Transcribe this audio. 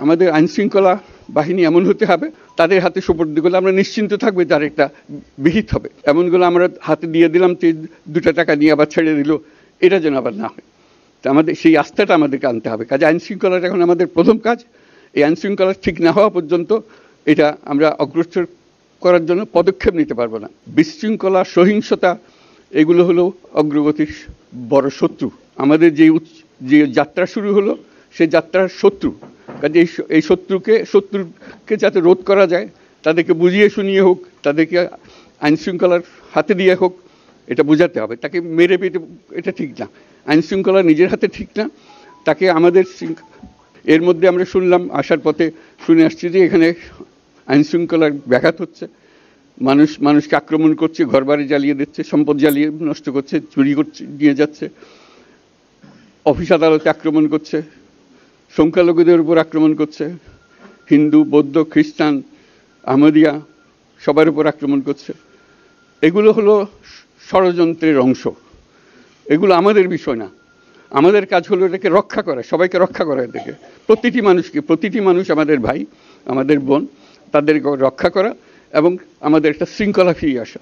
আমাদের আইনশৃঙ্খলা বাহিনী এমন হতে হবে তাদের হাতে সুপর্দ করলে আমরা নিশ্চিন্ত থাকবে তার একটা বিহিত হবে। এমনগুলো আমরা হাতে দিয়ে দিলাম, 2টা টাকা নিয়ে আবার ছেড়ে দিল, এটা যেন আবার না হয়। তো আমাদের সেই আস্থাটা আমাদেরকে আনতে হবে। কাজে আইনশৃঙ্খলাটা এখন আমাদের প্রথম কাজ। এই আইনশৃঙ্খলা ঠিক না হওয়া পর্যন্ত এটা আমরা অগ্রসর করার জন্য পদক্ষেপ নিতে পারবো না। বিশৃঙ্খলা, সহিংসতা এগুলো হলো অগ্রগতির বড় শত্রু। আমাদের যে যাত্রা শুরু হলো সেই যাত্রার শত্রু। কাজে এই শত্রুকে যাতে রোধ করা যায়, তাদেরকে বুঝিয়ে শুনিয়ে হোক, তাদেরকে আইনশৃঙ্খলার হাতে দিয়ে হোক, এটা বোঝাতে হবে। তাকে মেরে পেটে এটা ঠিক না। আইনশৃঙ্খলা নিজের হাতে ঠিক না, তাকে আমাদের এর মধ্যে আমরা শুনলাম, আসার পথে শুনে আসছি যে এখানে আইনশৃঙ্খলার ব্যাঘাত হচ্ছে, মানুষকে আক্রমণ করছে, ঘরবাড়ি জ্বালিয়ে দিচ্ছে, সম্পদ জ্বালিয়ে নষ্ট করছে, চুরি করছে, নিয়ে যাচ্ছে, অফিস আদালতে আক্রমণ করছে, সংখ্যালঘুদের উপর আক্রমণ করছে, হিন্দু, বৌদ্ধ, খ্রিস্টান, আহমদিয়া সবার উপর আক্রমণ করছে। এগুলো হলো ষড়যন্ত্রের অংশ। এগুলো আমাদের বিষয় না। আমাদের কাজ হলো এটাকে রক্ষা করা, সবাইকে রক্ষা করা। এটাকে প্রতিটি মানুষ আমাদের ভাই, আমাদের বোন, তাদেরকে রক্ষা করা এবং আমাদের একটা শৃঙ্খলা ফিরিয়ে আসা।